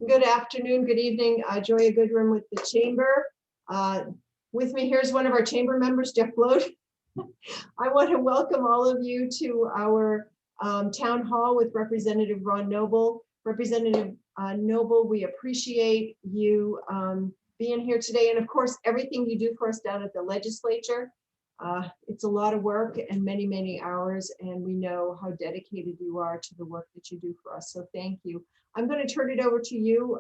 Good afternoon, good evening. Joya Goodrum with the Chamber. With me, here's one of our Chamber members, Jeff Bloat. I want to welcome all of you to our town hall with Representative Ron Noble. Representative Noble, we appreciate you being here today, and of course, everything you do for us down at the legislature. It's a lot of work and many, many hours, and we know how dedicated you are to the work that you do for us, so thank you. I'm going to turn it over to you.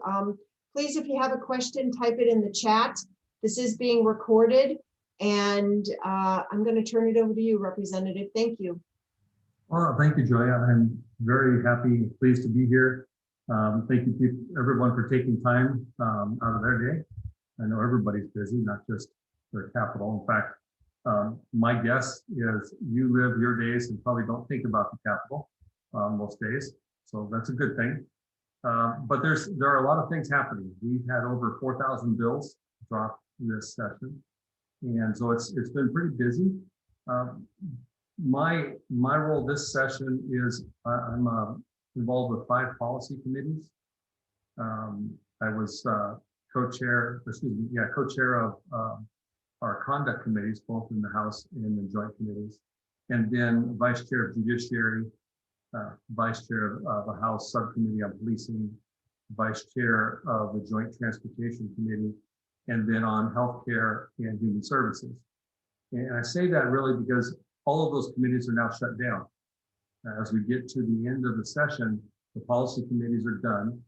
Please, if you have a question, type it in the chat. This is being recorded, and I'm going to turn it over to you, Representative. Thank you. Well, thank you, Joya. I'm very happy and pleased to be here. Thank you, everyone, for taking time out of their day. I know everybody's busy, not just their capital. In fact, my guess is you live your days and probably don't think about the capital most days, so that's a good thing. But there are a lot of things happening. We've had over 4,000 bills dropped this session, and so it's been pretty busy. My role this session is I'm involved with 5 policy committees. I was co-chair of our conduct committees, both in the House and the joint committees, and then vice chair of judiciary, vice chair of the House subcommittee on policing, vice chair of the joint transportation committee, and then on healthcare and human services. And I say that really because all of those committees are now shut down. As we get to the end of the session, the policy committees are done,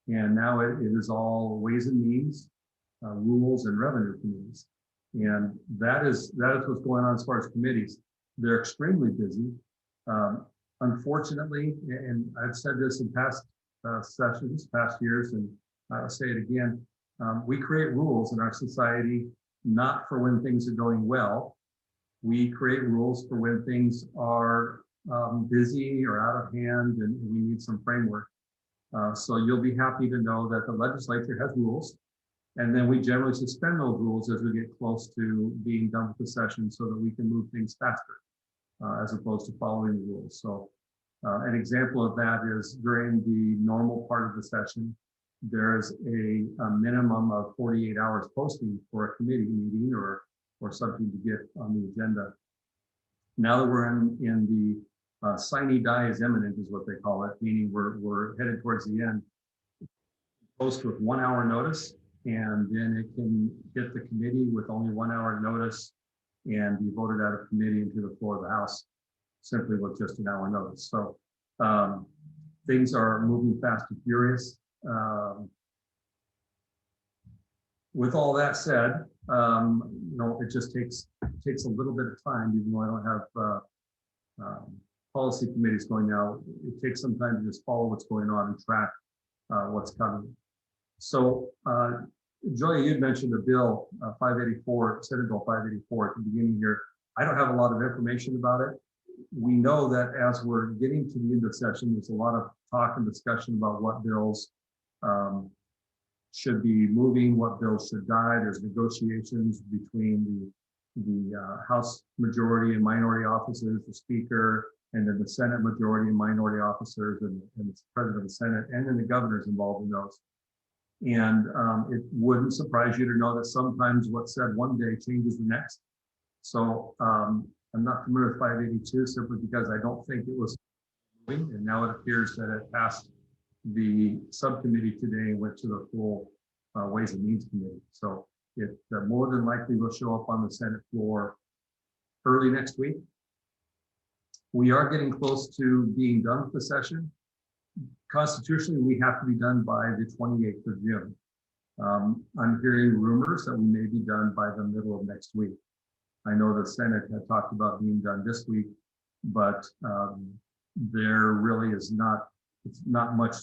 and now it is all ways and means, rules and revenue committees. And that is what's going on as far as committees. They're extremely busy. Unfortunately, and I've said this in past sessions, past years, and I'll say it again, we create rules in our society not for when things are going well. We create rules for when things are busy or out of hand and we need some framework. So you'll be happy to know that the legislature has rules, and then we generally suspend those rules as we get close to being done with the session so that we can move things faster as opposed to following the rules. So an example of that is during the normal part of the session, there's a minimum of 48 hours posting for a committee meeting or something to get on the agenda. Now that we're in the sine die is imminent is what they call it, meaning we're headed towards the end. Post with 1 hour notice, and then it can hit the committee with only 1 hour notice and be voted out of committee into the floor of the House simply with just an hour notice. So things are moving fast and furious. With all that said, it just takes a little bit of time, even though I don't have policy committees going now. It takes some time to just follow what's going on and track what's coming. So, Joya, you'd mentioned the bill 584, Senate Bill 584 at the beginning here. I don't have a lot of information about it. We know that as we're getting to the end of the session, there's a lot of talk and discussion about what bills should be moving, what bills should die. There's negotiations between the House majority and minority officers, the Speaker, and then the Senate majority and minority officers, and the President of the Senate, and then the governor's involved in those. And it wouldn't surprise you to know that sometimes what's said one day changes the next. So I'm not familiar with 582 simply because I don't think it was moving, and now it appears that it passed the subcommittee today and went to the full Ways and Means Committee. So it more than likely will show up on the Senate floor early next week. We are getting close to being done with the session. Constitutionally, we have to be done by the 28th of June. I'm hearing rumors that we may be done by the middle of next week. I know the Senate had talked about being done this week, but there really is it's not much.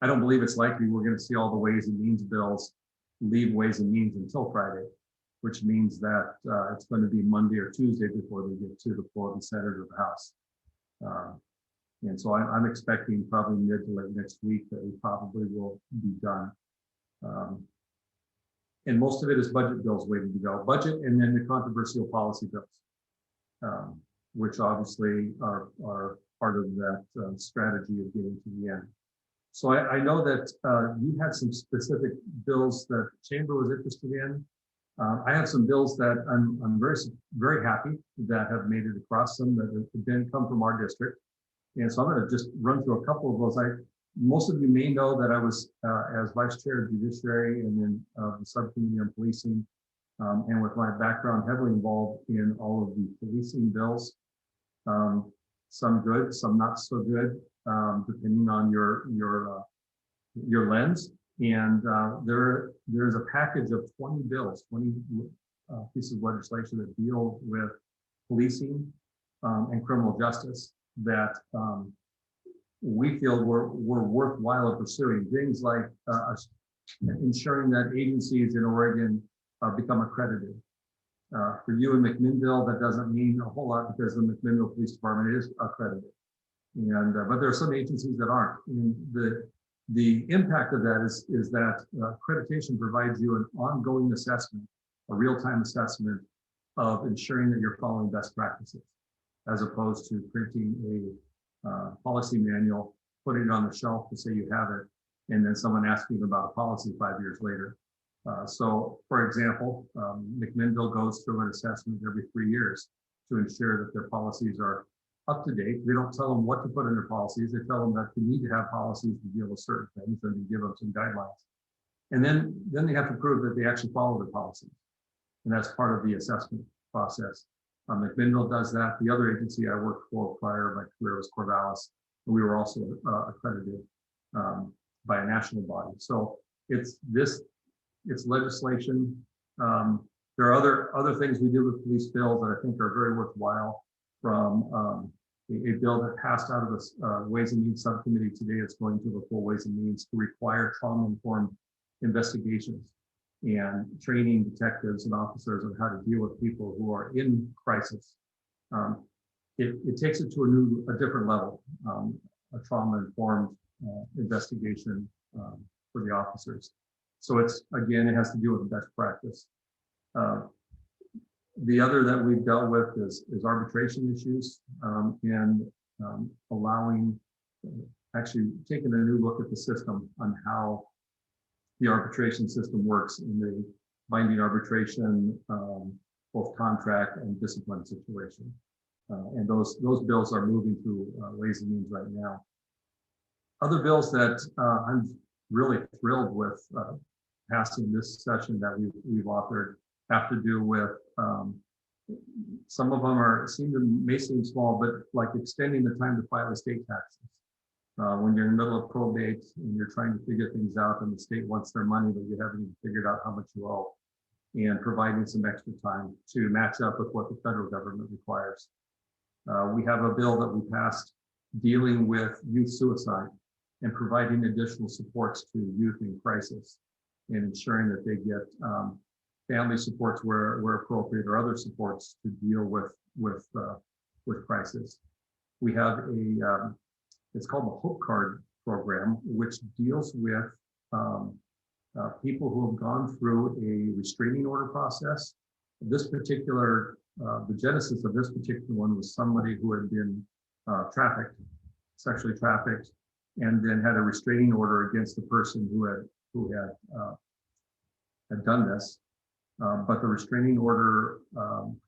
I don't believe it's likely we're going to see all the Ways and Means bills leave Ways and Means until Friday, which means that it's going to be Monday or Tuesday before they get to the floor of the Senate or the House. And so I'm expecting probably mid to late next week that we probably will be done. And most of it is budget bills waiting to go. Budget and then the controversial policy bills, which obviously are part of that strategy of getting to the end. So I know that you had some specific bills that the chamber was interested in. I have some bills that I'm very happy that have made it across them that have been come from our district. And so I'm going to just run through a couple of those. Most of you may know that I was as vice chair of judiciary and then the subcommittee on policing, and with my background heavily involved in all of the policing bills, some good, some not so good, depending on your lens. And there's a package of 20 bills, 20 pieces of legislation that deal with policing and criminal justice that we feel were worthwhile pursuing. Things like ensuring that agencies in Oregon become accredited. For you in McMinnville, that doesn't mean a whole lot because the McMinnville Police Department is accredited. And but there are some agencies that aren't. And the impact of that is that accreditation provides you an ongoing assessment, a real-time assessment of ensuring that you're following best practices, as opposed to printing a policy manual, putting it on the shelf to say you have it, and then someone asking about a policy 5 years later. So, for example, McMinnville goes through an assessment every 3 years to ensure that their policies are up to date. They don't tell them what to put in their policies. They tell them that you need to have policies to deal with certain things, and they give them some guidelines. And then they have to prove that they actually follow the policies. And that's part of the assessment process. McMinnville does that. The other agency I worked for prior, my career was Corvallis, and we were also accredited by a national body. So it's legislation. There are other things we do with police bills that I think are very worthwhile. From a bill that passed out of the Ways and Means Subcommittee today, it's going to the full Ways and Means to require trauma-informed investigations and training detectives and officers on how to deal with people who are in crisis. It takes it to a different level, a trauma-informed investigation for the officers. So it has to do with best practice. The other that we've dealt with is arbitration issues and actually taking a new look at the system on how the arbitration system works in the binding arbitration, both contract and discipline situation. And those bills are moving through Ways and Means right now. Other bills that I'm really thrilled with passing this session that we've authored have to do with some of them may seem small, but like extending the time to file estate taxes. When you're in the middle of probate and you're trying to figure things out and the state wants their money, but you haven't even figured out how much you owe, and providing some extra time to match up with what the federal government requires. We have a bill that we passed dealing with youth suicide and providing additional supports to youth in crisis and ensuring that they get family supports where appropriate or other supports to deal with crisis. We have it's called the Hope Card program, which deals with people who have gone through a restraining order process. This particular, the genesis of this particular one was somebody who had been sexually trafficked, and then had a restraining order against the person who had done this. But the restraining order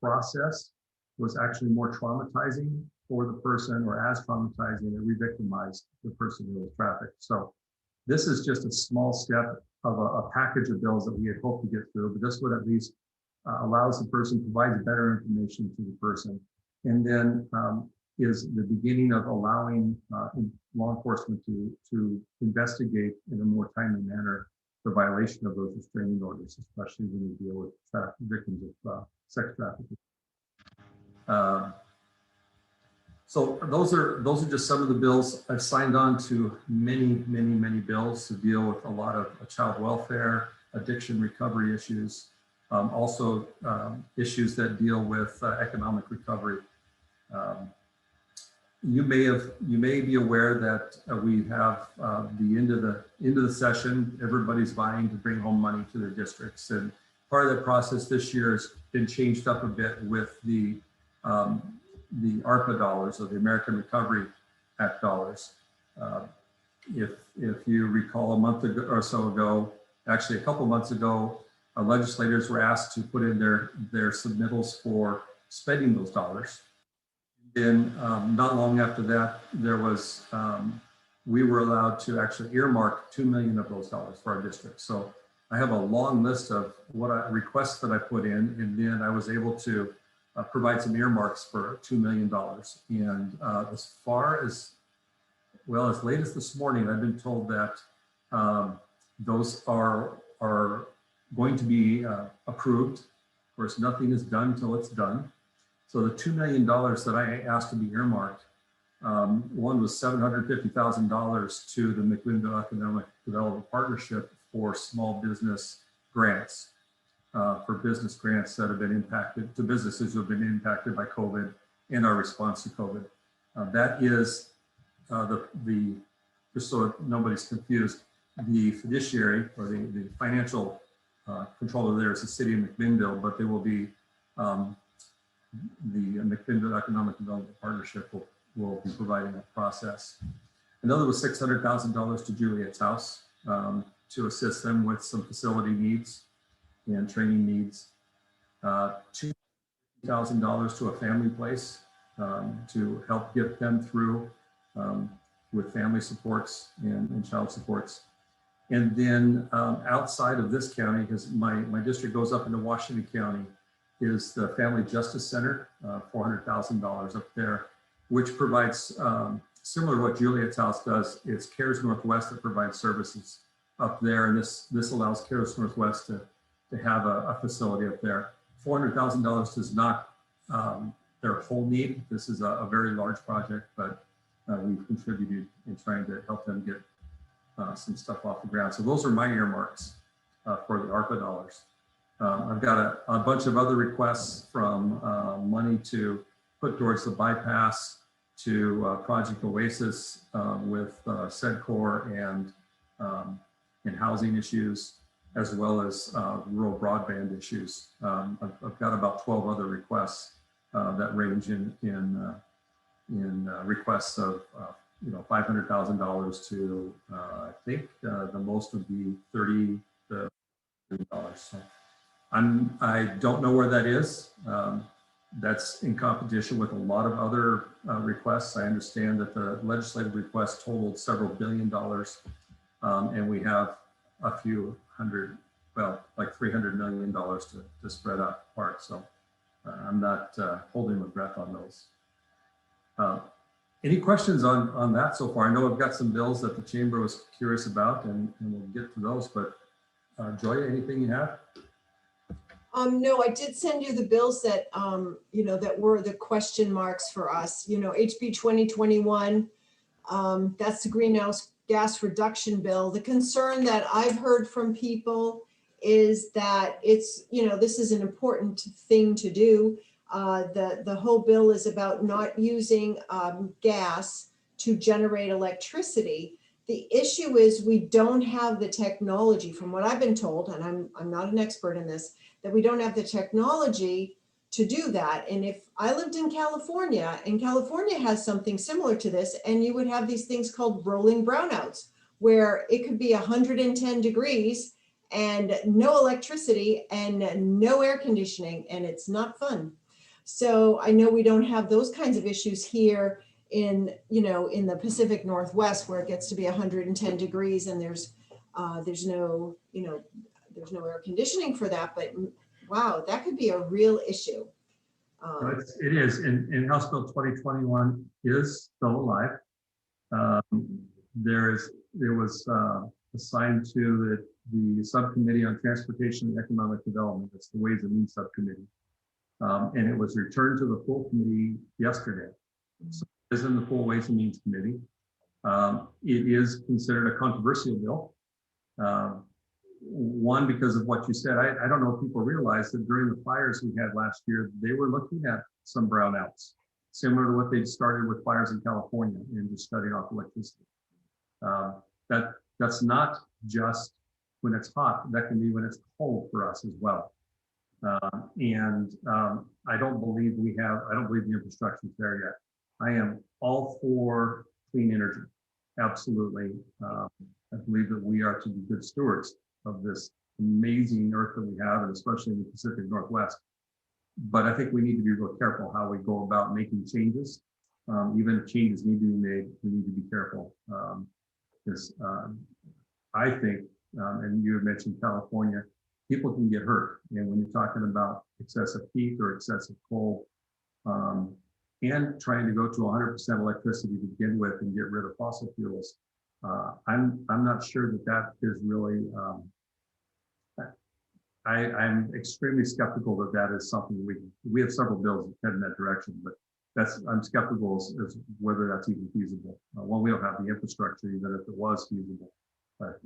process was actually more traumatizing for the person, or as traumatizing, it re-victimized the person who was trafficked. So this is just a small step of a package of bills that we had hoped to get through, but this would at least allows the person, provides better information to the person, and then is the beginning of allowing law enforcement to investigate in a more timely manner the violation of those restraining orders, especially when we deal with victims of sex trafficking. So those are just some of the bills. I've signed on to many bills to deal with a lot of child welfare, addiction recovery issues, also issues that deal with economic recovery. You may be aware that we have the end of the session. Everybody's vying to bring home money to their districts, and part of that process this year has been changed up a bit with the ARPA dollars, or the American Recovery Act dollars. if you recall, a month ago or so ago, actually a couple months ago, legislators were asked to put in their submittals for spending those dollars. Then not long after that, there was we were allowed to actually earmark 2 million of those dollars for our district. So I have a long list of requests that I put in, and then I was able to provide some earmarks for $2 million. And as far as, well, as late as this morning, I've been told that those are going to be approved. Of course, nothing is done until it's done. So the $2 million that I asked to be earmarked, one was $750,000 to the McMinnville Economic Development Partnership for small business grants, for business grants that have been impacted, to businesses who have been impacted by COVID and our response to COVID. That is just so nobody's confused, the fiduciary or the financial controller there is the city of McMinnville, but they will be the McMinnville Economic Development Partnership will be providing that process. Another was $600,000 to Juliet's House to assist them with some facility needs and training needs. $2,000 to a family place to help get them through with family supports and child supports. And then outside of this county, because my district goes up into Washington County, is the Family Justice Center, $400,000 up there, which provides, similar to what Juliet's House does, it's CARES Northwest that provides services up there. And this allows CARES Northwest to have a facility up there. $400,000 is not their whole need. This is a very large project, but we've contributed in trying to help them get some stuff off the ground. So those are my earmarks for the ARPA dollars. I've got a bunch of other requests from money to put towards the bypass, to Project Oasis with SEDCOR and housing issues, as well as rural broadband issues. I've got about 12 other requests that range in requests of $500,000 to I think the most would be $30 to $30. So I don't know where that is. That's in competition with a lot of other requests. I understand that the legislative request totaled several $billion, and we have a few hundred, well, like $300 million to spread out apart. So I'm not holding my breath on those. Any questions on that so far? I know I've got some bills that the chamber was curious about, and we'll get to those, but Joya, anything you have? No, I did send you the bills that, that were the question marks for us. HB 2021, that's the greenhouse gas reduction bill. The concern that I've heard from people is that it's, this is an important thing to do. The whole bill is about not using gas to generate electricity. The issue is we don't have the technology, from what I've been told, and I'm not an expert in this, that we don't have the technology to do that. And if I lived in California, and California has something similar to this, and you would have these things called rolling brownouts, where it could be 110 degrees and no electricity and no air conditioning, and it's not fun. So I know we don't have those kinds of issues here in the Pacific Northwest, where it gets to be 110 degrees and there's no air conditioning for that. But wow, that could be a real issue. It is, and House Bill 2021 is still alive. There was assigned to the subcommittee on transportation and economic development. It's the Ways and Means subcommittee. And it was returned to the full committee yesterday. So it is in the full Ways and Means committee. It is considered a controversial bill. One, because of what you said. I don't know if people realize that during the fires we had last year, they were looking at some brownouts, similar to what they started with fires in California and just shutting off electricity. That's not just when it's hot, that can be when it's cold for us as well. I don't believe the infrastructure is there yet. I am all for clean energy. absolutely. I believe that we are to be good stewards of this amazing earth that we have, and especially in the Pacific Northwest. But I think we need to be real careful how we go about making changes. Even if changes need to be made, we need to be careful. Because I think, and you had mentioned California, people can get hurt. And when you're talking about excessive heat or excessive cold, and trying to go to 100% electricity to begin with and get rid of fossil fuels, I'm not sure that that is really. I'm extremely skeptical that that is something we have several bills that head in that direction, but I'm skeptical as whether that's even feasible. Well, we don't have the infrastructure even if it was feasible. But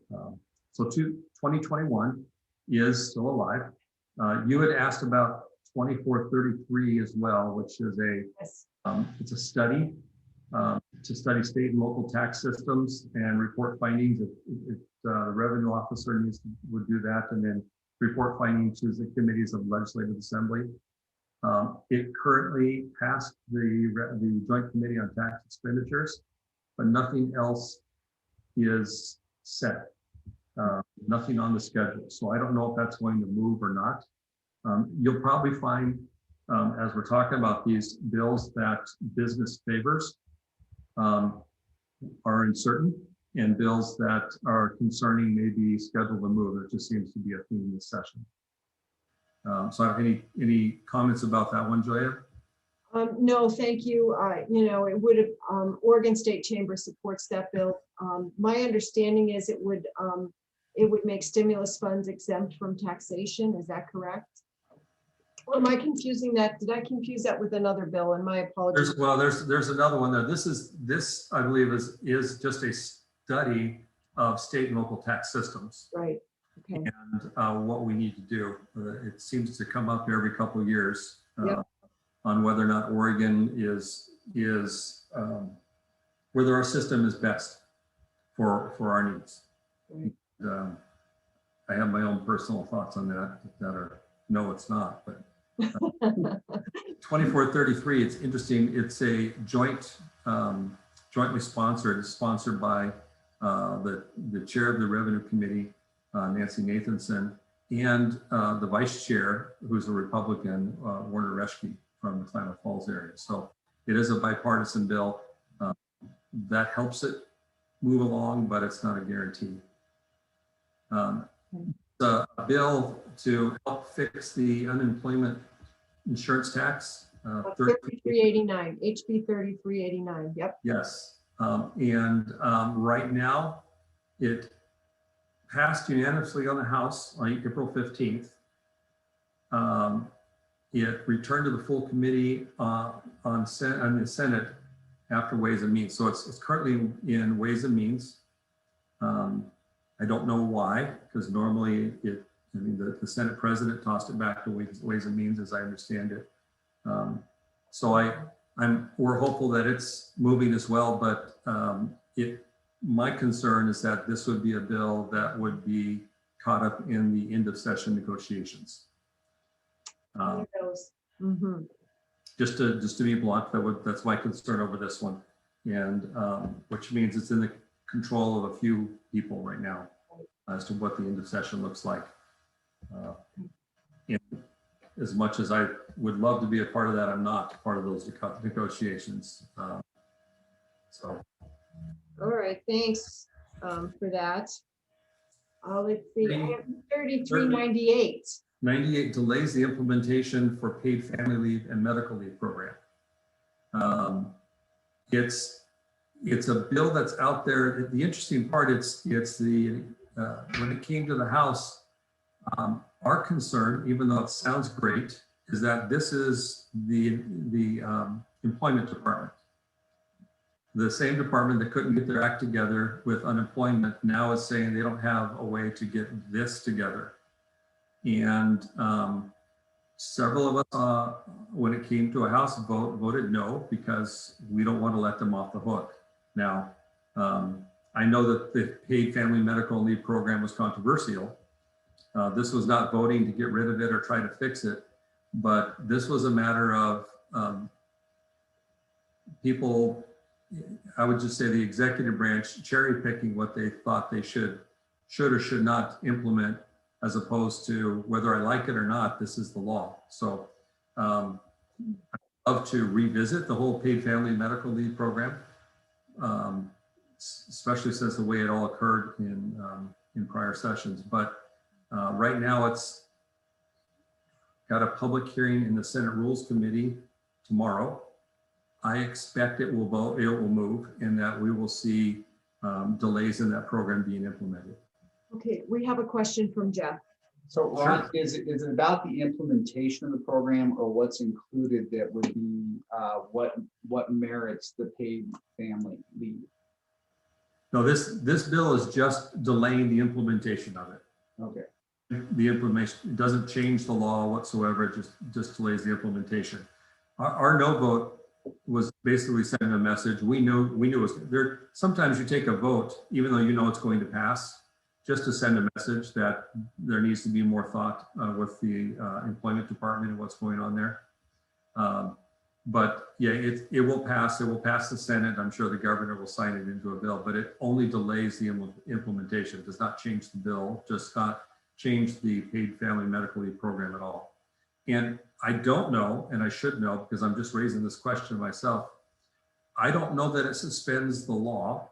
so 2021 is still alive. You had asked about 2433 as well, which is Yes. It's a study to study state and local tax systems and report findings. If the revenue officer would do that, and then report findings to the committees of legislative assembly. It currently passed the Joint Committee on Tax Expenditures, but nothing else is set. Nothing on the schedule. So I don't know if that's going to move or not. You'll probably find, as we're talking about these bills, that business favors are uncertain, and bills that are concerning may be scheduled to move. It just seems to be a theme this session. So any comments about that one, Joya? No, thank you. You know, it would have, Oregon State Chamber supports that bill. My understanding is it would make stimulus funds exempt from taxation. Is that correct? Or am I confusing that? Did I confuse that with another bill? And my apologies. There's another one there. This I believe is just a study of state and local tax systems. Right. Okay. And what we need to do. It seems to come up every couple of years Yep. on whether or not Oregon is whether our system is best for our needs. Right. I have my own personal thoughts on that are no, it's not. But 2433, it's interesting. It's a jointly sponsored. It's sponsored by the chair of the Revenue Committee, Nancy Nathanson, and the vice chair, who's a Republican, Warner Reschke from the Klamath Falls area. So it is a bipartisan bill that helps it move along, but it's not a guarantee. The bill to help fix the unemployment insurance tax. 3389, HB 3389. Yep. Yes. And right now, it passed unanimously on the House on April 15th. It returned to the full committee on the Senate after Ways and Means. So it's currently in Ways and Means. I don't know why, because normally the Senate president tossed it back to Ways and Means, as I understand it. So we're hopeful that it's moving as well, but my concern is that this would be a bill that would be caught up in the end of session negotiations. Mm-hmm. Just to be blunt, that's my concern over this one, and which means it's in the control of a few people right now as to what the end of session looks like. And as much as I would love to be a part of that, I'm not part of those negotiations. So. All right, thanks for that. Let's see, 3398. 98 delays the implementation for paid family leave and medical leave program. It's a bill that's out there. The interesting part, it's the when it came to the House, our concern, even though it sounds great, is that this is the employment department. The same department that couldn't get their act together with unemployment now is saying they don't have a way to get this together. And several of us, when it came to a House vote, voted no, because we don't want to let them off the hook. Now, I know that the paid family medical leave program was controversial. This was not voting to get rid of it or try to fix it, but this was a matter of people I would just say the executive branch cherry picking what they thought they should or should not implement, as opposed to whether I like it or not, this is the law. So I'd love to revisit the whole paid family medical leave program, especially since the way it all occurred in prior sessions. But right now it's got a public hearing in the Senate Rules Committee tomorrow. I expect it will vote, it will move, and that we will see delays in that program being implemented. Okay, we have a question from Jeff. So Ron, is it about the implementation of the program, or what's included that would be what merits the paid family leave? No, this bill is just delaying the implementation of it. Okay. The implementation, it doesn't change the law whatsoever, it just delays the implementation. Our no vote was basically sending a message. We knew it was there. Sometimes you take a vote, even though you know it's going to pass, just to send a message that there needs to be more thought with the employment department and what's going on there. But yeah, it will pass. It will pass the Senate. I'm sure the governor will sign it into a bill, but it only delays the implementation. It does not change the bill, just not change the paid family medical leave program at all. And I don't know, and I should know because I'm just raising this question myself. I don't know that it suspends the law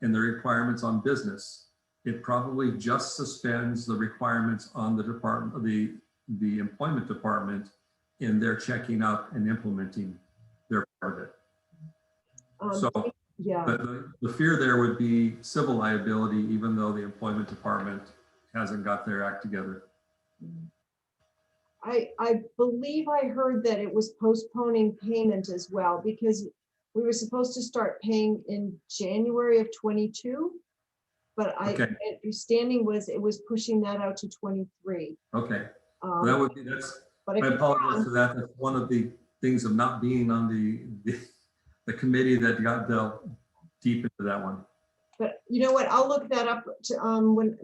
and the requirements on business. It probably just suspends the requirements on the department, the employment department, in their checking out and implementing their part of it. So yeah, the fear there would be civil liability, even though the employment department hasn't got their act together. I believe I heard that it was postponing payment as well, because we were supposed to start paying in January of 22, but Okay. understanding was it was pushing that out to 23. Okay, well, that would be, But I apologize for that. That's one of the things of not being on the committee that got dealt deep into that one. But you know what? I'll look that up when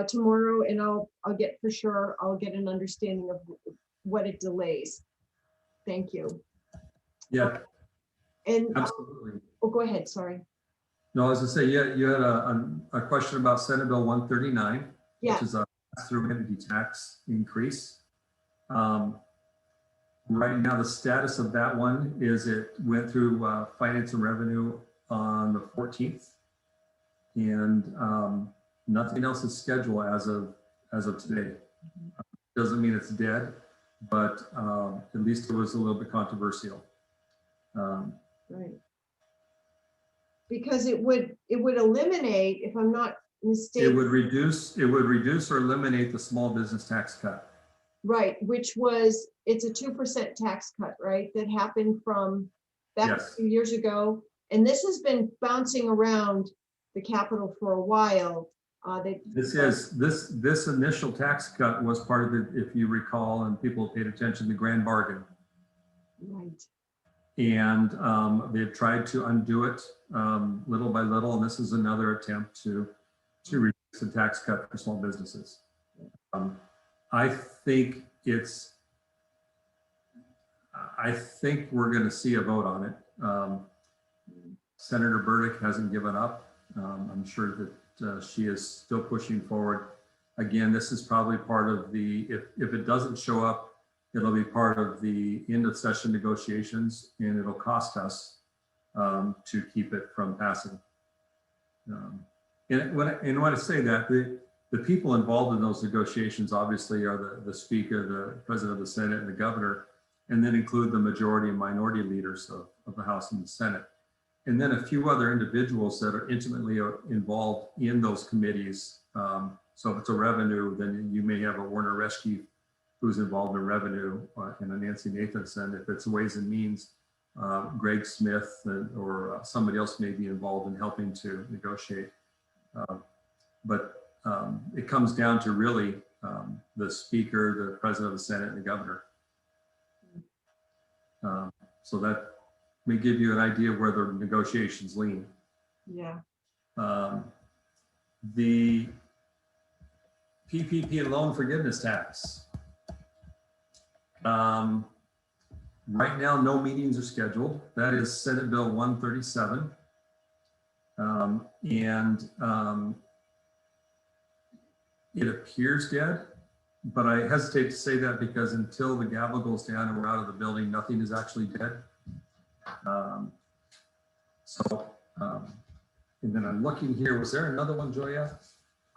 tomorrow, and I'll get for sure. I'll get an understanding of what it delays. Thank you. Yeah, And absolutely. oh, go ahead. Sorry. No, as I say, you had a question about Senate Bill 139, Yeah. which is a pass-through entity tax increase. Right now, the status of that one is it went through Finance and Revenue on the 14th, and nothing else is scheduled as of today. Doesn't mean it's dead, but at least it was a little bit controversial. Right. Because it would eliminate, if I'm not mistaken. It would reduce or eliminate the small business tax cut. Right, which was, it's a 2% tax cut, right? That happened from back Yes. a few years ago. And this has been bouncing around the Capitol for a while. This initial tax cut was part of the, if you recall, and people paid attention, the grand bargain. Right. And they've tried to undo it little by little, and this is another attempt to reduce the tax cut for small businesses. I think we're going to see a vote on it. Senator Burdick hasn't given up. I'm sure that she is still pushing forward. Again, this is probably part of the, if it doesn't show up, it'll be part of the end of session negotiations, and it'll cost us to keep it from passing. And when I say that, the people involved in those negotiations obviously are the Speaker, the President of the Senate, and the Governor, and then include the majority and minority leaders of the House and the Senate. And then a few other individuals that are intimately involved in those committees. So if it's a revenue, then you may have a Werner Reschke who's involved in revenue, and a Nancy Nathanson. If it's Ways and Means, Greg Smith or somebody else may be involved in helping to negotiate. But it comes down to really the Speaker, the President of the Senate, and the Governor. So that may give you an idea of where the negotiations lean. Yeah. The PPP and loan forgiveness tax. Right now, no meetings are scheduled. That is Senate Bill 137. It appears dead, but I hesitate to say that because until the gavel goes down and we're out of the building, nothing is actually dead. Um, so, and then I'm looking here, was there another one, Joya?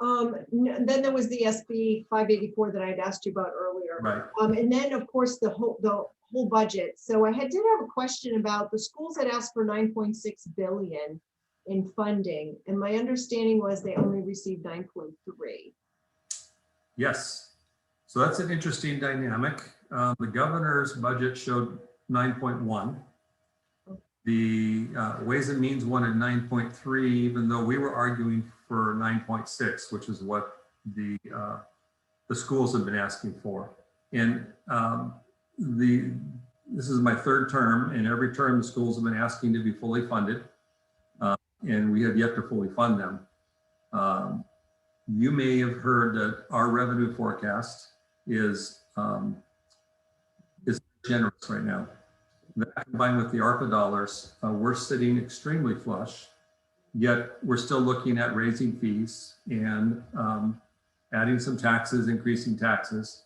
Then there was the SB 584 that I'd asked you about earlier. Right. And then of course the whole budget. So I did have a question about the schools that asked for 9.6 billion in funding. And my understanding was they only received 9.3. Yes. So that's an interesting dynamic. The governor's budget showed 9.1. The Ways and Means wanted 9.3, even though we were arguing for 9.6, which is what the schools have been asking for. And this is my third term, and every term the schools have been asking to be fully funded, and we have yet to fully fund them. You may have heard that our revenue forecast is generous right now. That combined with the ARPA dollars, we're sitting extremely flush, yet we're still looking at raising fees and adding some taxes, increasing taxes.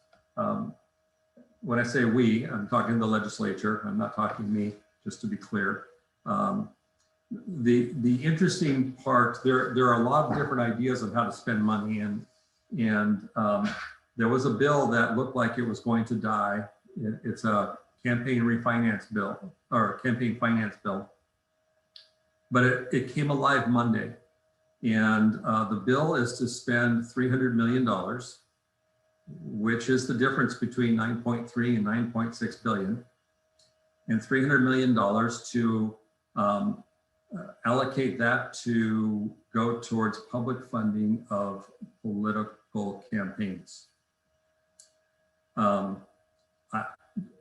When I say we, I'm talking the legislature, I'm not talking me, just to be clear. The interesting part, there are a lot of different ideas of how to spend money, and there was a bill that looked like it was going to die. It's a campaign refinance bill, or campaign finance bill, but it came alive Monday, and the bill is to spend $300 million, which is the difference between 9.3 and 9.6 billion, and $300 million to allocate that to go towards public funding of political campaigns.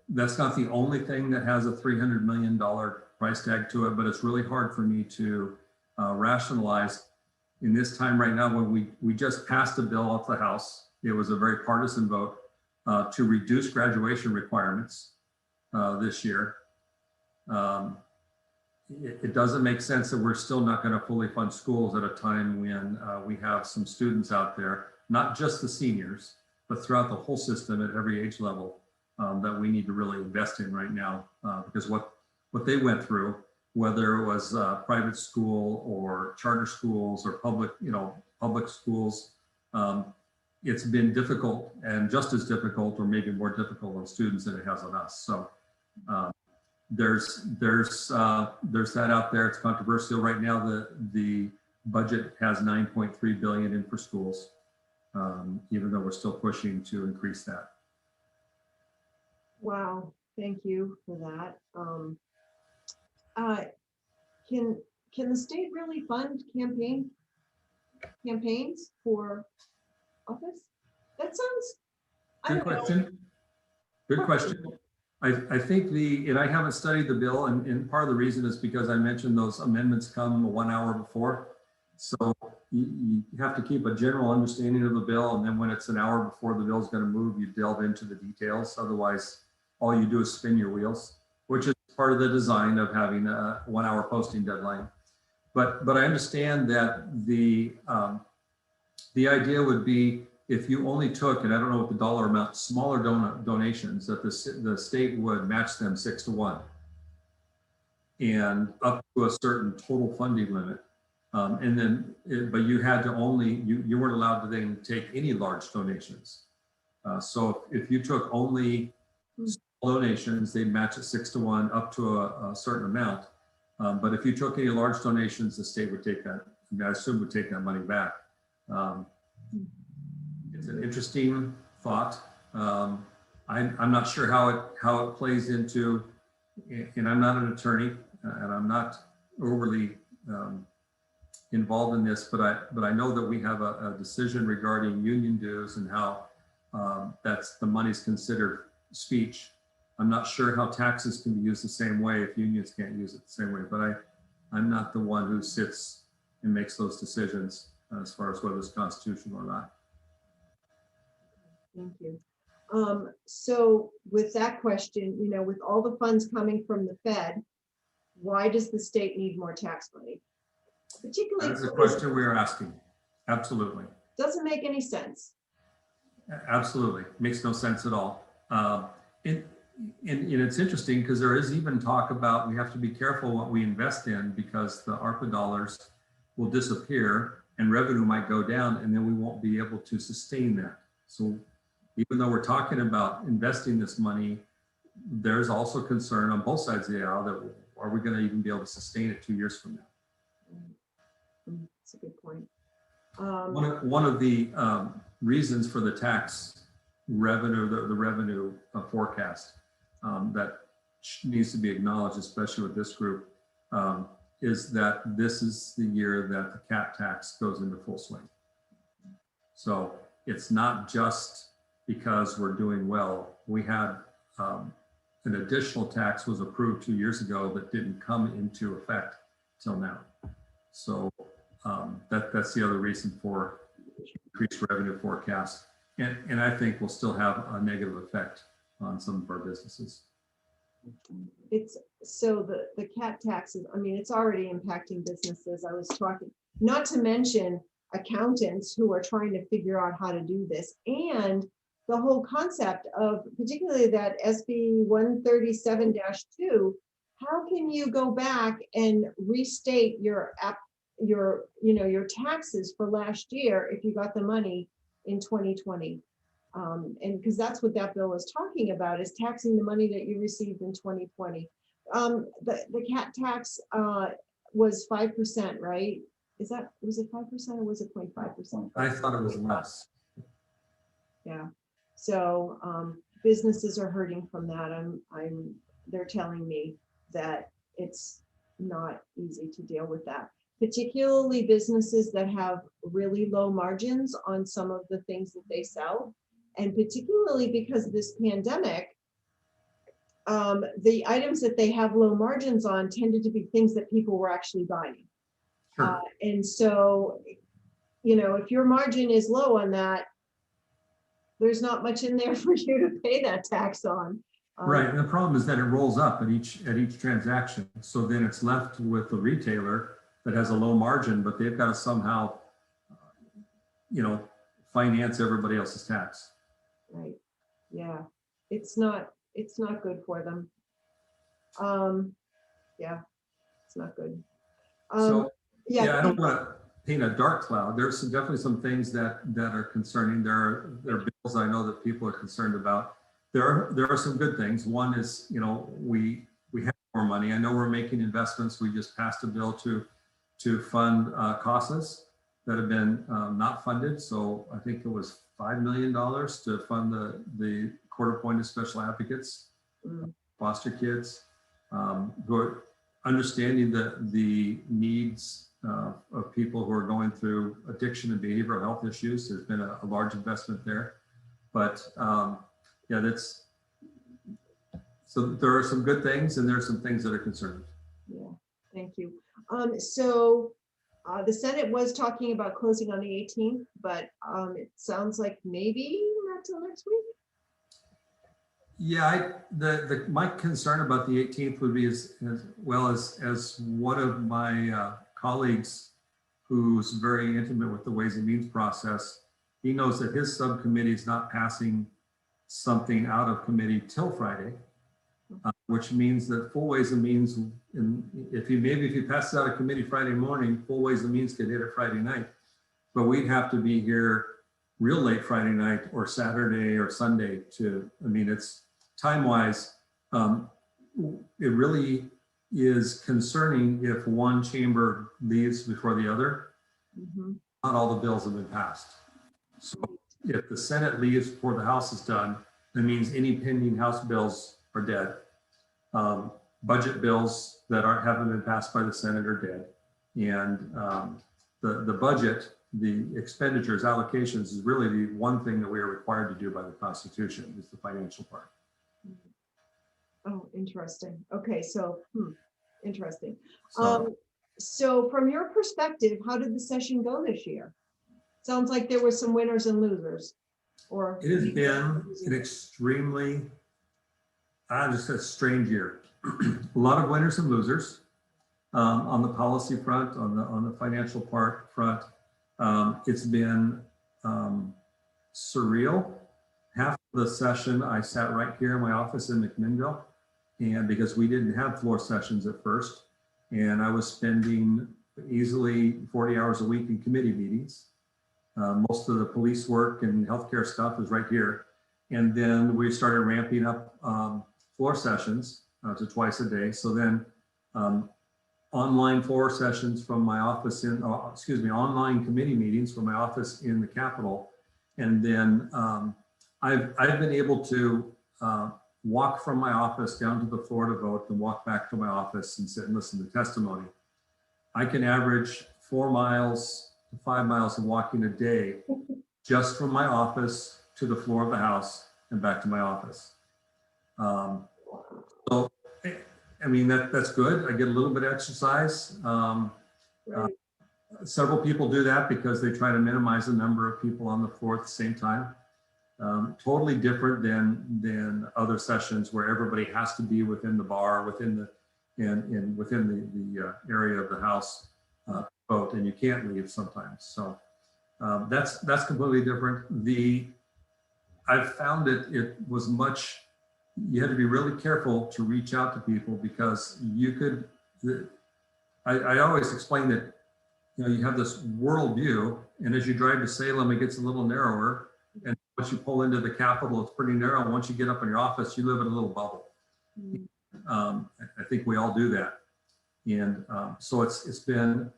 That's not the only thing that has a $300 million price tag to it, but it's really hard for me to rationalize in this time right now when we just passed a bill off the House. It was a very partisan vote to reduce graduation requirements this year. It doesn't make sense that we're still not going to fully fund schools at a time when we have some students out there, not just the seniors, but throughout the whole system at every age level that we need to really invest in right now, because what they went through, whether it was private school or charter schools or public schools, it's been difficult, and just as difficult or maybe more difficult on students than it has on us. So there's that out there. It's controversial right now. The budget has 9.3 billion in for schools, even though we're still pushing to increase that. Wow, thank you for that. Can the state really fund campaigns for office? That sounds. Good question. Good question. I think and I haven't studied the bill, and part of the reason is because I mentioned those amendments come 1 hour before. So you have to keep a general understanding of the bill, and then when it's an hour before the bill is going to move, you delve into the details. Otherwise, all you do is spin your wheels, which is part of the design of having a 1 hour posting deadline. But I understand that the idea would be, if you only took, and I don't know what the dollar amount, smaller donations, that the state would match them 6 to 1, and up to a certain total funding limit. And then, but you had to you weren't allowed to then take any large donations. So if you took only small donations, they'd match it 6 to 1 up to a certain amount. But if you took any large donations, the state would take that, I assume would take that money back. It's an interesting thought. I'm not sure how it plays into, and I'm not an attorney, and I'm not overly involved in this, but I know that we have a decision regarding union dues and how the money's considered speech. I'm not sure how taxes can be used the same way if unions can't use it the same way, but I'm not the one who sits and makes those decisions as far as whether it's constitutional or not. Thank you. So with that question, with all the funds coming from the Fed, why does the state need more tax money? particularly. That's the question we are asking. Absolutely. Doesn't make any sense. Absolutely. Makes no sense at all. And it's interesting because there is even talk about we have to be careful what we invest in because the ARPA dollars will disappear and revenue might go down and then we won't be able to sustain that. So even though we're talking about investing this money, there's also concern on both sides of the aisle that are we going to even be able to sustain it 2 years from now? That's a good point. One of the reasons for the tax revenue, the revenue forecast that needs to be acknowledged, especially with this group, is that this is the year that the cap tax goes into full swing. So it's not just because we're doing well. We had an additional tax was approved 2 years ago that didn't come into effect till now. So that's the other reason for increased revenue forecast. And I think we'll still have a negative effect on some of our businesses. It's so the cap taxes, I mean, it's already impacting businesses. I was talking, not to mention accountants who are trying to figure out how to do this. And the whole concept of particularly that SB 137-2, how can you go back and restate your taxes for last year if you got the money in 2020? And because that's what that bill is talking about, is taxing the money that you received in 2020. The cat tax was 5%, right? Was it 5% or was it 0.5%? I thought it was less. Yeah. So businesses are hurting from that. They're telling me that it's not easy to deal with that, particularly businesses that have really low margins on some of the things that they sell. And particularly because of this pandemic, the items that they have low margins on tended to be things that people were actually buying. Sure. And so, if your margin is low on that, there's not much in there for you to pay that tax on. Right, and the problem is that it rolls up at each transaction. So then it's left with the retailer that has a low margin, but they've got to somehow, finance everybody else's tax. Right. Yeah. It's not good for them. Yeah, it's not good. So yeah, I don't want to paint a dark cloud. There's definitely some things that are concerning. There are bills I know that people are concerned about. There are some good things. One is, we have more money. I know we're making investments. We just passed a bill to fund CASAs that have been not funded. So I think it was $5 million to fund the court-appointed special advocates, foster kids, who are understanding the needs of people who are going through addiction and behavioral health issues. There's been a large investment there, but so there are some good things and there are some things that are concerning. Yeah, thank you. So the Senate was talking about closing on the 18th, but it sounds like maybe not till next week. Yeah, my concern about the 18th would be as well as one of my colleagues who's very intimate with the Ways and Means process. He knows that his subcommittee is not passing something out of committee till Friday, which means that full Ways and Means, if you pass it out of committee Friday morning, full Ways and Means could hit it Friday night, but we'd have to be here real late Friday night or Saturday or Sunday it's time-wise, it really is concerning if one chamber leaves before the other. Not all the bills have been passed. So if the Senate leaves before the House is done, that means any pending House bills are dead. Budget bills that haven't been passed by the Senate are dead. And the budget, the expenditures, allocations is really the one thing that we are required to do by the Constitution, is the financial part. Oh, interesting. Okay, so interesting. So, So from your perspective, how did the session go this year? Sounds like there were some winners and losers. Or it has been an extremely, just a strange year. A lot of winners and losers. On the policy front, on the financial front, it's been surreal. Half of the session, I sat right here in my office in McMinnville, and because we didn't have floor sessions at first, and I was spending easily 40 hours a week in committee meetings. Most of the police work and healthcare stuff is right here. And then we started ramping up floor sessions to twice a day. So then online floor sessions from my office online committee meetings from my office in the Capitol. And then I've been able to walk from my office down to the floor to vote and walk back to my office and sit and listen to testimony. I can average 4 miles to 5 miles of walking a day just from my office to the floor of the House and back to my office. So, I mean, that's good. I get a little bit of exercise. Several people do that because they try to minimize the number of people on the floor at the same time. Totally different than other sessions where everybody has to be within the bar, within the area of the House vote, and you can't leave sometimes. So that's completely different. I've found it was much. You had to be really careful to reach out to people because you could. I always explain that you have this world view, and as you drive to Salem, it gets a little narrower. And once you pull into the Capitol, it's pretty narrow. Once you get up in your office, you live in a little bubble. I think we all do that. And so it's been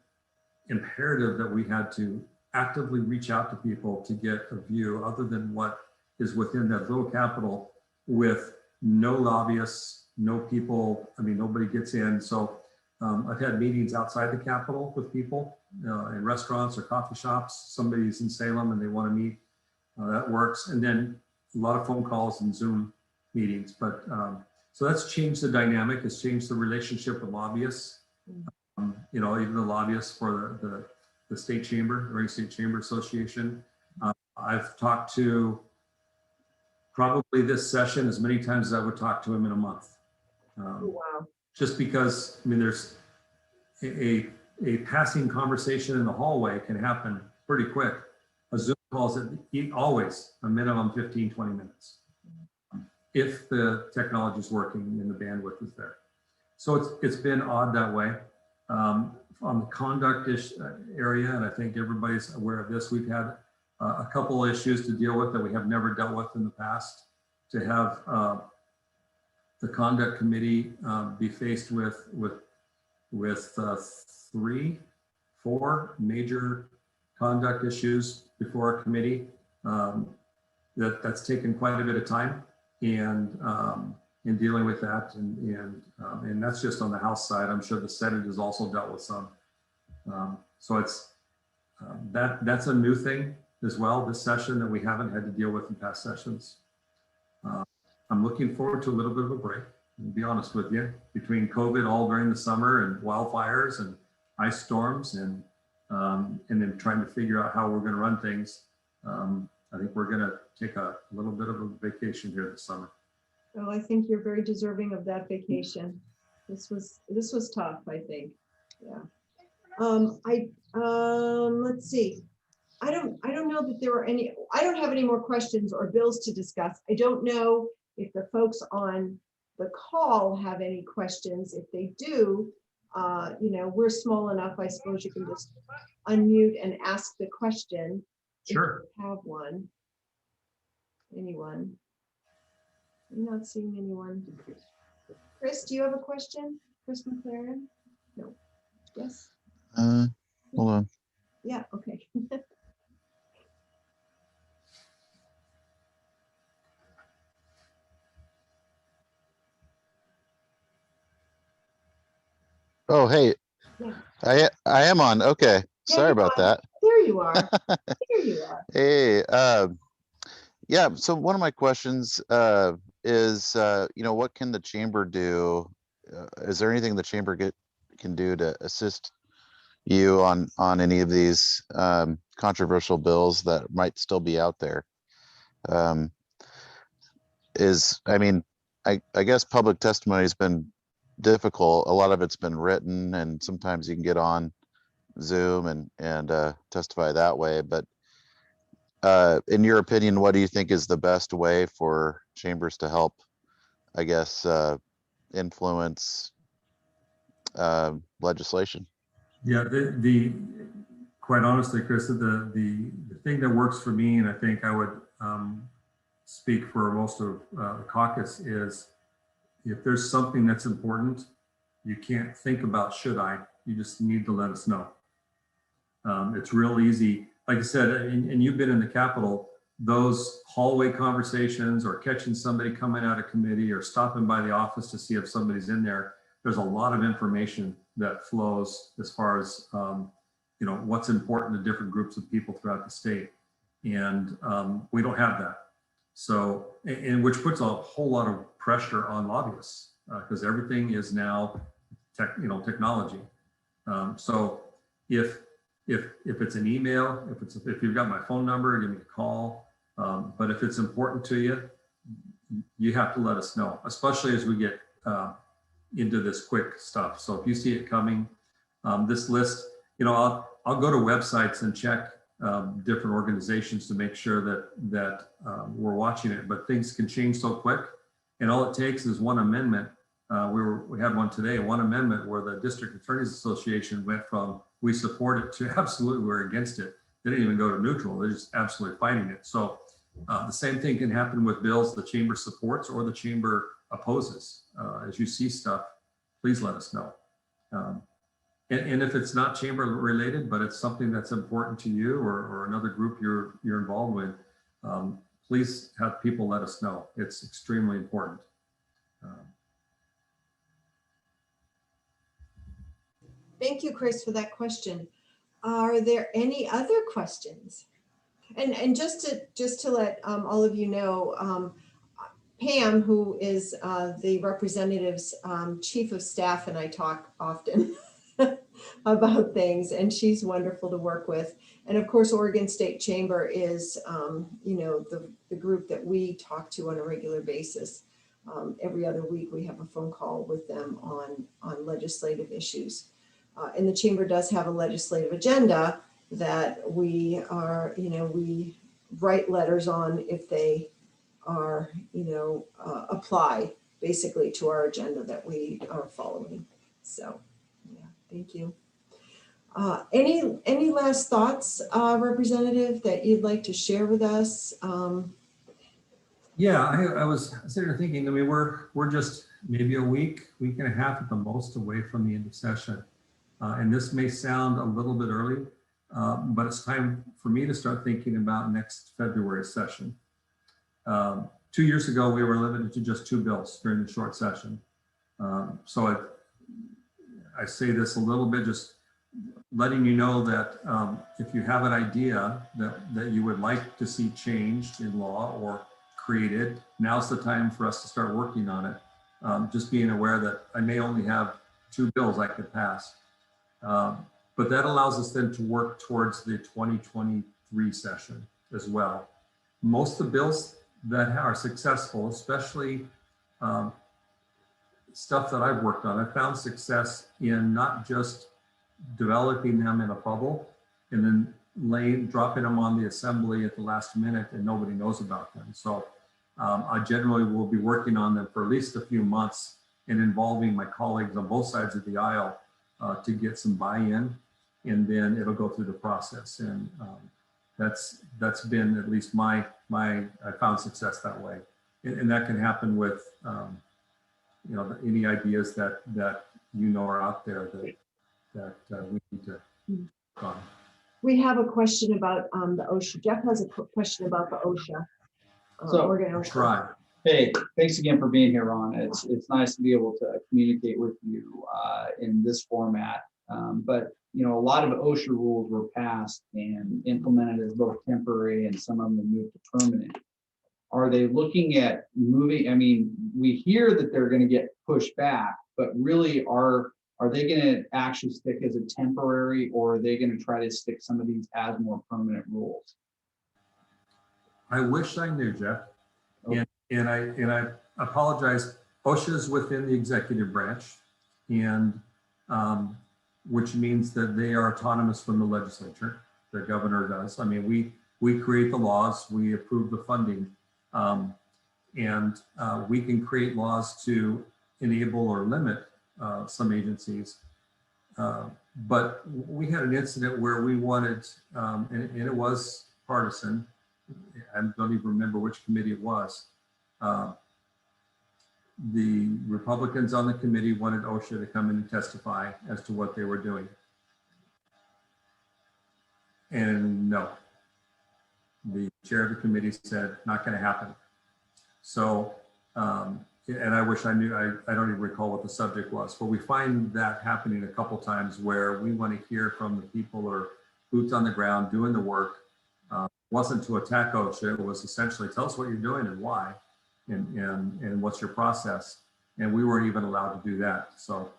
imperative that we had to actively reach out to people to get a view other than what is within that little Capitol with no lobbyists, no people. I mean, nobody gets in. So I've had meetings outside the Capitol with people in restaurants or coffee shops. Somebody's in Salem and they want to meet. That works. And then a lot of phone calls and Zoom meetings. But so that's changed the dynamic. It's changed the relationship with lobbyists. Even the lobbyists for the state chamber, the Oregon State Chamber Association. I've talked to probably this session as many times as I would talk to him in a month. Wow. Just because, I mean, there's a passing conversation in the hallway can happen pretty quick. A Zoom call is always a minimum 15, 20 minutes. If the technology is working and the bandwidth is there. So it's been odd that way. On the conduct area, and I think everybody's aware of this, we've had a couple of issues to deal with that we have never dealt with in the past. To have the conduct committee be faced with 3, 4 major conduct issues before a committee, that's taken quite a bit of time and in dealing with that, and that's just on the House side. I'm sure the Senate has also dealt with some. So it's that's a new thing as well this session that we haven't had to deal with in past sessions. I'm looking forward to a little bit of a break, to be honest with you, between COVID all during the summer and wildfires and ice storms and then trying to figure out how we're going to run things. I think we're going to take a little bit of a vacation here this summer. Well, I think you're very deserving of that vacation. This was tough, I think. Yeah. Let's see. I don't know that there are any. I don't have any more questions or bills to discuss. I don't know if the folks on the call have any questions. If they do, we're small enough. I suppose you can just unmute and ask the question. Sure. If you have one. Anyone? I'm not seeing anyone. Chris, do you have a question? Chris McLaren? No. Yes. Hold on. Yeah. Okay. Oh, hey, Yeah. I am on. Okay, Yeah, sorry you're about on. that. There you are. There you are. Hey, yeah. So one of my questions is, what can the chamber do? Is there anything the chamber can do to assist you on any of these controversial bills that might still be out there? I guess public testimony has been difficult. A lot of it's been written, and sometimes you can get on Zoom and testify that way. But in your opinion, what do you think is the best way for chambers to help, I guess, influence legislation? Yeah, quite honestly, Chris, the thing that works for me, and I think I would speak for most of the caucus, is if there's something that's important, you can't think about should I, you just need to let us know. It's real easy. Like I said, and you've been in the Capitol, those hallway conversations or catching somebody coming out of committee or stopping by the office to see if somebody's in there, there's a lot of information that flows as far as what's important to different groups of people throughout the state. And we don't have that. So, and which puts a whole lot of pressure on lobbyists because everything is now technology. So if it's an email, if you've got my phone number, give me a call. But if it's important to you, you have to let us know, especially as we get into this quick stuff. So if you see it coming, this list, I'll go to websites and check different organizations to make sure that we're watching it, but things can change so quick. And all it takes is one amendment. We had one today, one amendment where the District Attorneys Association went from we support it to absolutely we're against it. They didn't even go to neutral. They're just absolutely fighting it. So the same thing can happen with bills the chamber supports or the chamber opposes. As you see stuff, please let us know. And if it's not chamber related, but it's something that's important to you or another group you're involved with, please have people let us know. It's extremely important. Thank you, Chris, for that question. Are there any other questions? And just to let all of you know, Pam, who is the representative's chief of staff, and I talk often about things, and she's wonderful to work with. And of course, Oregon State Chamber is, the group that we talk to on a regular basis. Every other week, we have a phone call with them on legislative issues. And the chamber does have a legislative agenda that we write letters on if they are, apply basically to our agenda that we are following. So, yeah, thank you. Any last thoughts, Representative, that you'd like to share with us? Yeah, I was sitting there thinking, I mean, we're just maybe a week and a half at the most away from the end of session. And this may sound a little bit early, but it's time for me to start thinking about next February session. 2 years ago, we were limited to just 2 bills during the short session. So I say this a little bit, just letting you know that if you have an idea that you would like to see changed in law or created, now's the time for us to start working on it. Just being aware that I may only have 2 bills I could pass. But that allows us then to work towards the 2023 session as well. Most of the bills that are successful, especially stuff that I've worked on, I found success in not just developing them in a bubble and then dropping them on the assembly at the last minute and nobody knows about them. So I generally will be working on them for at least a few months and involving my colleagues on both sides of the aisle to get some buy-in, and then it'll go through the process. And that's been at least I found success that way. And that can happen with, any ideas that are out there that we need to work on. We have a question about the OSHA. Jeff has a question about the OSHA. Oregon OSHA. Try. Hey, thanks again for being here, Ron. It's nice to be able to communicate with you in this format. But a lot of OSHA rules were passed and implemented as both temporary, and some of them moved to permanent. Are they looking at moving? I mean, we hear that they're going to get pushed back, but really are they going to actually stick as a temporary, or are they going to try to stick some of these as more permanent rules? I wish I knew, Jeff. Okay. And I apologize. OSHA is within the executive branch. and which means that they are autonomous from the legislature. The governor does. I mean, we create the laws, we approve the funding, and we can create laws to enable or limit some agencies. But we had an incident where we wanted, and it was partisan. I don't even remember which committee it was. The Republicans on the committee wanted OSHA to come in and testify as to what they were doing. And no, the chair of the committee said, not going to happen. So, and I wish I knew, I don't even recall what the subject was, but we find that happening a couple times where we want to hear from the people or boots on the ground doing the work. Wasn't to attack OSHA, it was essentially tell us what you're doing and why, and what's your process. And we weren't even allowed to do that. So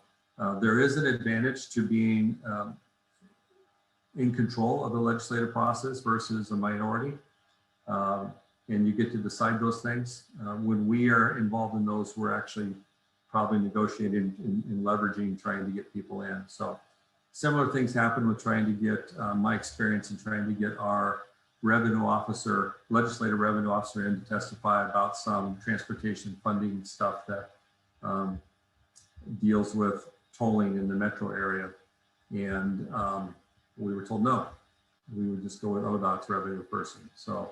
there is an advantage to being in control of the legislative process versus a minority. And you get to decide those things. When we are involved in those, we're actually probably negotiating and leveraging, trying to get people in. So similar things happen with trying to get my experience in trying to get our revenue officer, legislative revenue officer in to testify about some transportation funding stuff that deals with tolling in the metro area. And we were told no, we would just go with ODOT's revenue person. So,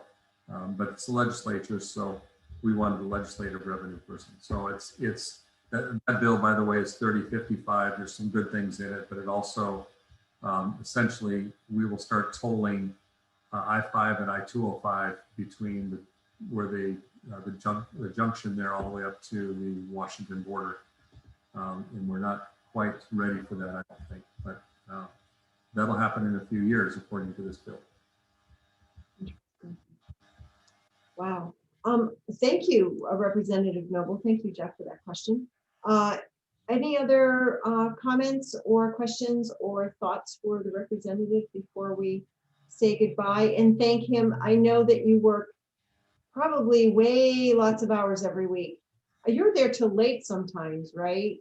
but it's the legislature, so we wanted the legislative revenue person. So it's that bill, by the way, is 3055. There's some good things in it, but it also essentially we will start tolling I-5 and I-205 between the junction there all the way up to the Washington border. And we're not quite ready for that, I don't think, but that'll happen in a few years according to this bill. Wow. Thank you, Representative Noble. Thank you, Jeff, for that question. Any other comments or questions or thoughts for the representative before we say goodbye and thank him? I know that you work probably lots of hours every week. You're there till late sometimes, right?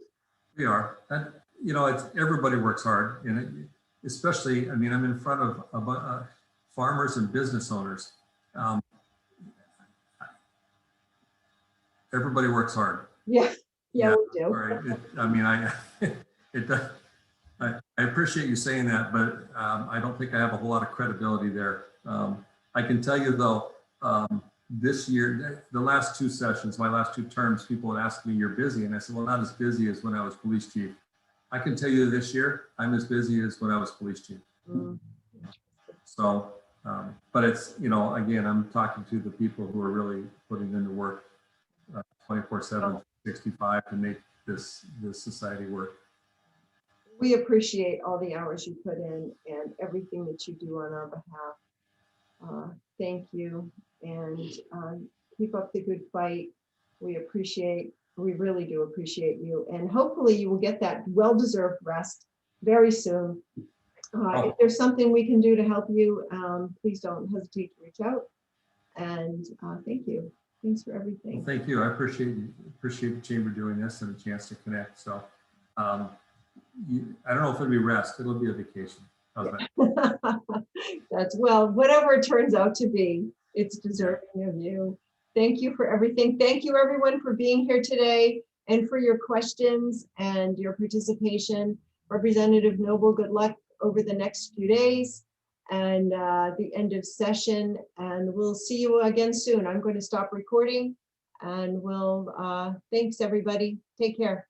We are. And, you know, everybody works hard, and especially, I mean, I'm in front of farmers and business owners. Everybody works hard. Yeah, we do. Right. I mean, I appreciate you saying that, but I don't think I have a whole lot of credibility there. I can tell you though, this year, the last two sessions, my last two terms, people would ask me, you're busy. And I said, well, not as busy as when I was police chief. I can tell you this year, I'm as busy as when I was police chief. So, but it's, you know, again, I'm talking to the people who are really putting in the work 24/7, 65 to make this society work. We appreciate all the hours you put in and everything that you do on our behalf. Thank you, and keep up the good fight. We really do appreciate you, and hopefully you will get that well-deserved rest very soon. If there's something we can do to help you, please don't hesitate to reach out. And thank you. Thanks for everything. Well, thank you. I appreciate the chamber doing this and a chance to connect. So I don't know if it'll be rest. It'll be a vacation. How's that? That's, well, whatever it turns out to be, it's deserving of you. Thank you for everything. Thank you everyone for being here today and for your questions and your participation. Representative Noble, good luck over the next few days and the end of session, and we'll see you again soon. I'm going to stop recording and we'll, thanks everybody. Take care.